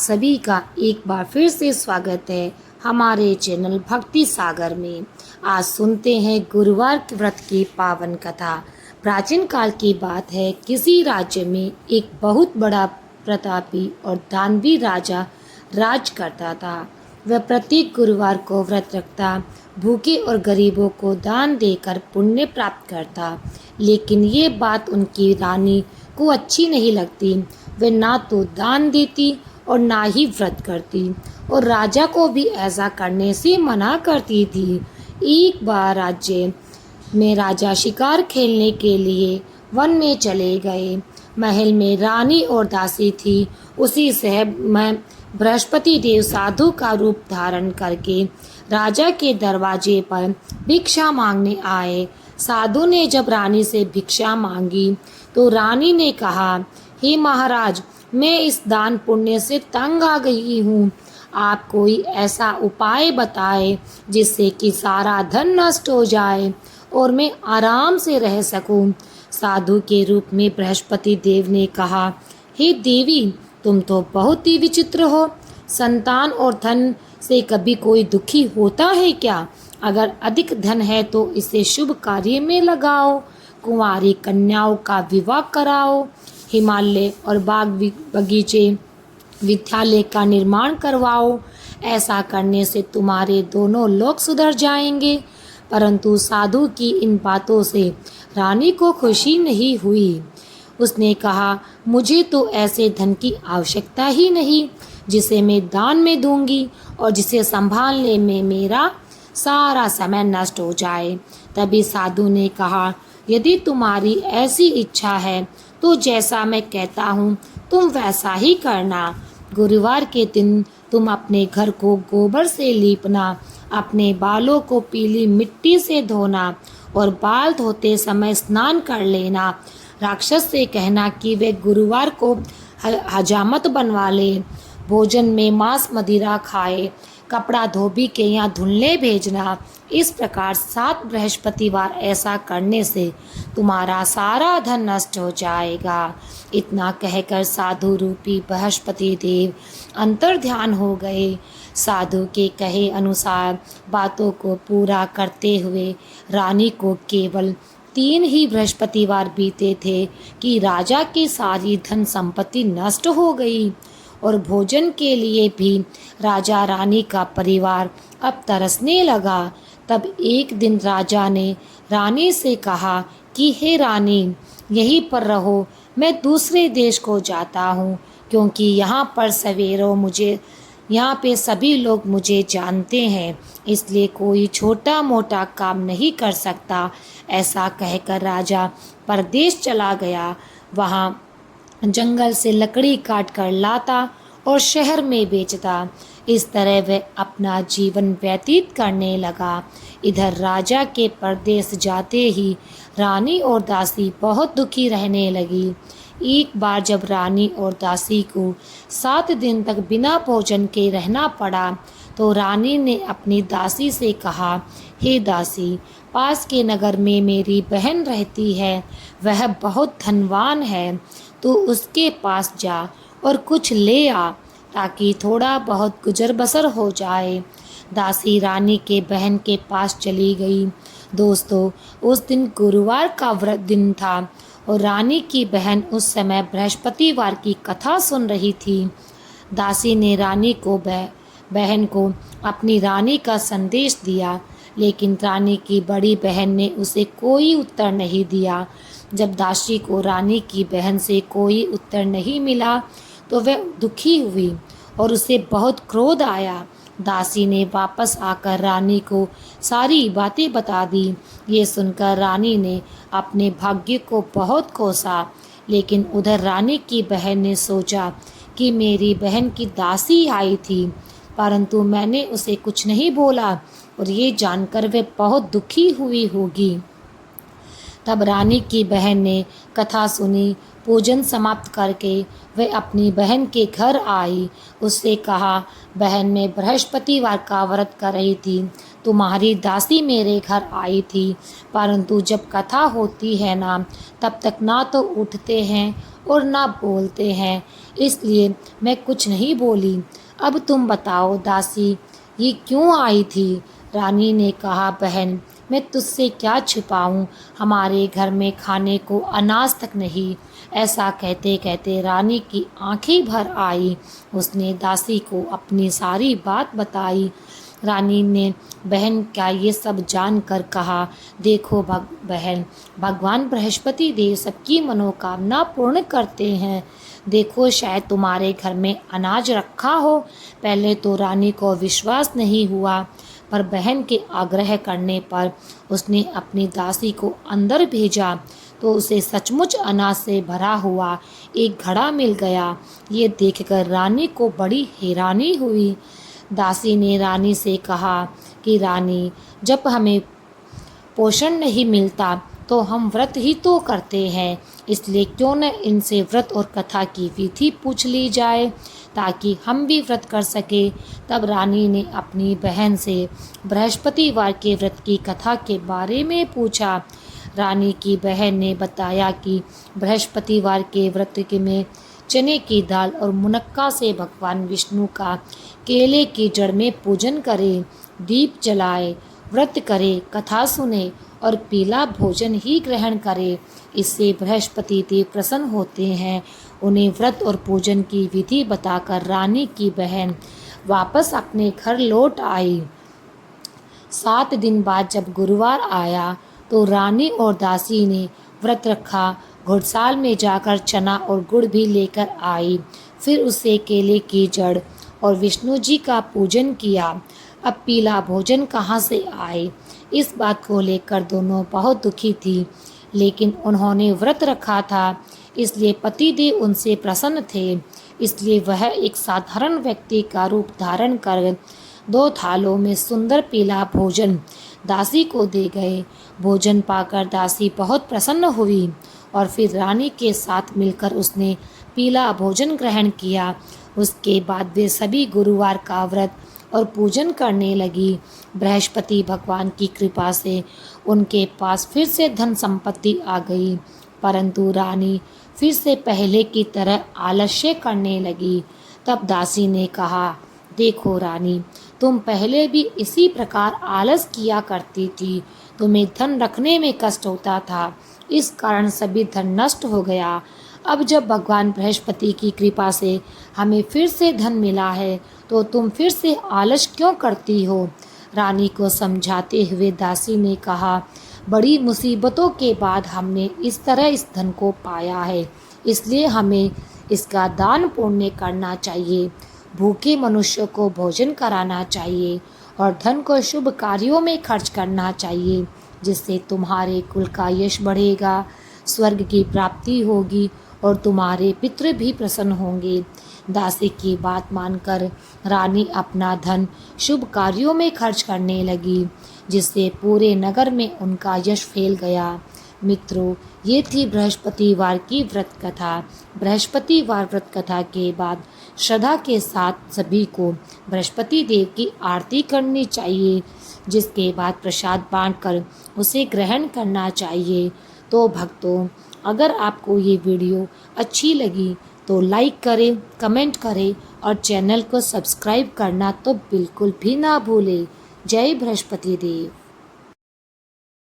सभी का एक बार फिर से स्वागत है हमारे चैनल भक्ति सागर में। आज सुनते हैं गुरुवार के व्रत की पावन कथा। प्राचीन काल की बात है, किसी राज्य में एक बहुत बड़ा प्रतापी और दानवी राजा राज करता था। वह प्रत्येक गुरुवार को व्रत रखता, भूखे और गरीबों को दान देकर पुण्य प्राप्त करता। लेकिन ये बात उनकी रानी को अच्छी नहीं लगती। वे ना तो दान देती और ना ही व्रत करती, और राजा को भी ऐसा करने से मना करती थी। एक बार राज्य में राजा शिकार खेलने के लिए वन में चले गए। महल में रानी और दासी थी। उसी शहर में बृहस्पति देव साधु का रूप धारण करके राजा के दरवाजे पर भिक्षा मांगने आए। साधु ने जब रानी से भिक्षा मांगी तो रानी ने कहा, हे महाराज, मैं इस दान पुण्य से तंग आ गई हूँ। आप कोई ऐसा उपाय बताएं जिससे कि सारा धन नष्ट हो जाए और मैं आराम से रह सकूं। साधु के रूप में बृहस्पति देव ने कहा, हे देवी, तुम तो बहुत ही विचित्र हो। संतान और धन से कभी कोई दुखी होता है क्या? अगर अधिक धन है तो इसे शुभ कार्य में लगाओ, कुंवारी कन्याओं का विवाह कराओ, हिमालय और बाग बगीचे विद्यालय का निर्माण करवाओ। ऐसा करने से तुम्हारे दोनों लोग सुधर जाएंगे। परंतु साधु की इन बातों से रानी को खुशी नहीं हुई। उसने कहा, मुझे तो ऐसे धन की आवश्यकता ही नहीं जिसे मैं दान में दूंगी और जिसे संभालने में मेरा सारा समय नष्ट हो जाए। तभी साधु ने कहा, यदि तुम्हारी ऐसी इच्छा है तो जैसा मैं कहता हूँ तुम वैसा ही करना। गुरुवार के दिन तुम अपने घर को गोबर से लीपना, अपने बालों को पीली मिट्टी से धोना और बाल धोते समय स्नान कर लेना। राक्षस से कहना कि वे गुरुवार को हजामत बनवा ले, भोजन में मांस मदिरा खाए, कपड़ा धोबी के यहाँ धुलने भेजना। इस प्रकार 7 बृहस्पतिवार ऐसा करने से तुम्हारा सारा धन नष्ट हो जाएगा। इतना कहकर साधु रूपी बृहस्पति देव अंतर ध्यान हो गए। साधु के कहे अनुसार बातों को पूरा करते हुए रानी को केवल 3 ही बृहस्पतिवार बीते थे कि राजा की सारी धन संपत्ति नष्ट हो गई और भोजन के लिए भी राजा रानी का परिवार अब तरसने लगा। तब एक दिन राजा ने रानी से कहा कि हे रानी, यहीं पर रहो, मैं दूसरे देश को जाता हूँ, क्योंकि यहाँ पे सभी लोग मुझे जानते हैं, इसलिए कोई छोटा मोटा काम नहीं कर सकता। ऐसा कहकर राजा परदेश चला गया। वहाँ जंगल से लकड़ी काट कर लाता और शहर में बेचता। इस तरह वह अपना जीवन व्यतीत करने लगा। इधर राजा के परदेश जाते ही रानी और दासी बहुत दुखी रहने लगी। एक बार जब रानी और दासी को 7 दिन तक बिना भोजन के रहना पड़ा तो रानी ने अपनी दासी से कहा, हे दासी, पास के नगर में मेरी बहन रहती है, वह बहुत धनवान है, तो उसके पास जा और कुछ ले आ ताकि थोड़ा बहुत गुजर बसर हो जाए। दासी रानी के बहन के पास चली गई। दोस्तों, उस दिन गुरुवार का व्रत दिन था और रानी की बहन उस समय बृहस्पतिवार की कथा सुन रही थी। दासी ने रानी को बहन को अपनी रानी का संदेश दिया, लेकिन रानी की बड़ी बहन ने उसे कोई उत्तर नहीं दिया। जब दासी को रानी की बहन से कोई उत्तर नहीं मिला तो वह दुखी हुई और उसे बहुत क्रोध आया। दासी ने वापस आकर रानी को सारी बातें बता दी। ये सुनकर रानी ने अपने भाग्य को बहुत कोसा, लेकिन उधर रानी की बहन ने सोचा कि मेरी बहन की दासी आई थी, परंतु मैंने उसे कुछ नहीं बोला और ये जानकर वे बहुत दुखी हुई होगी। तब रानी की बहन ने कथा सुनी। पूजन समाप्त करके वह अपनी बहन के घर आई। उससे कहा, बहन मैं बृहस्पतिवार का व्रत कर रही थी तुम्हारी दासी मेरे घर आई थी, परंतु जब कथा होती है ना, तब तक ना तो उठते हैं और ना बोलते हैं, इसलिए मैं कुछ नहीं बोली। अब तुम बताओ दासी, ये क्यों आई थी? रानी ने कहा, बहन, मैं तुझसे क्या छिपाऊं, हमारे घर में खाने को अनाज तक नहीं। ऐसा कहते कहते रानी की आंखें भर आई। उसने दासी को अपनी सारी बात बताई। रानी ने बहन का ये सब जानकर कहा, देखो बहन, भगवान बृहस्पति देव सबकी मनोकामना पूर्ण करते हैं। देखो, शायद तुम्हारे घर में अनाज रखा हो। पहले तो रानी को विश्वास नहीं हुआ, पर बहन के आग्रह करने पर उसने अपनी दासी को अंदर भेजा तो उसे सचमुच अनाज से भरा हुआ एक घड़ा मिल गया। ये देखकर रानी को बड़ी हैरानी हुई। दासी ने रानी से कहा कि रानी, जब हमें पोषण नहीं मिलता तो हम व्रत ही तो करते हैं, इसलिए क्यों न इनसे व्रत और कथा की विधि पूछ ली जाए ताकि हम भी व्रत कर सके। तब रानी ने अपनी बहन से बृहस्पतिवार के व्रत की कथा के बारे में पूछा। रानी की बहन ने बताया कि बृहस्पतिवार के व्रत के में चने की दाल और मुनक्का से भगवान विष्णु का केले की जड़ में पूजन करें, दीप जलाए, व्रत करे, कथा सुने और पीला भोजन ही ग्रहण करे। इससे बृहस्पति देव प्रसन्न होते हैं। उन्हें व्रत और पूजन की विधि बताकर रानी की बहन वापस अपने घर लौट आई। 7 दिन बाद जब गुरुवार आया तो रानी और दासी ने व्रत रखा। घुड़साल में जाकर चना और गुड़ भी लेकर आई। फिर उसे केले की जड़ और विष्णु जी का पूजन किया। अब पीला भोजन कहाँ से आए, इस बात को लेकर दोनों बहुत दुखी थी, लेकिन उन्होंने व्रत रखा था, इसलिए पतिदेव उनसे प्रसन्न थे। इसलिए वह एक साधारण व्यक्ति का रूप धारण कर 2 थालों में सुंदर पीला भोजन दासी को दे गए। भोजन पाकर दासी बहुत प्रसन्न हुई और फिर रानी के साथ मिलकर उसने पीला भोजन ग्रहण किया। उसके बाद वे सभी गुरुवार का व्रत और पूजन करने लगी। बृहस्पति भगवान की कृपा से उनके पास फिर से धन संपत्ति आ गई, परंतु रानी फिर से पहले की तरह आलस्य करने लगी। तब दासी ने कहा, देखो रानी, तुम पहले भी इसी प्रकार आलस किया करती थी। तुम्हें धन रखने में कष्ट होता था, इस कारण सभी धन नष्ट हो गया। अब जब भगवान बृहस्पति की कृपा से हमें फिर से धन मिला है, तो तुम फिर से आलस क्यों करती हो? रानी को समझाते हुए दासी ने कहा, बड़ी मुसीबतों के बाद हमने इस तरह इस धन को पाया है, इसलिए हमें इसका दान पुण्य करना चाहिए। भूखे मनुष्यों को भोजन कराना चाहिए और धन को शुभ कार्यों में खर्च करना चाहिए, जिससे तुम्हारे कुल का यश बढ़ेगा, स्वर्ग की प्राप्ति होगी और तुम्हारे पितृ भी प्रसन्न होंगे। दासी की बात मानकर रानी अपना धन शुभ कार्यों में खर्च करने लगी, जिससे पूरे नगर में उनका यश फैल गया। मित्रों, ये थी बृहस्पतिवार की व्रत कथा। बृहस्पतिवार व्रत कथा के बाद श्रद्धा के साथ सभी को बृहस्पति देव की आरती करनी चाहिए, जिसके बाद प्रसाद बांटकर उसे ग्रहण करना चाहिए। तो भक्तों, अगर आपको ये वीडियो अच्छी लगी तो लाइक करें, कमेंट करें और चैनल को सब्सक्राइब करना तो बिल्कुल भी ना भूलें। जय बृहस्पति देव।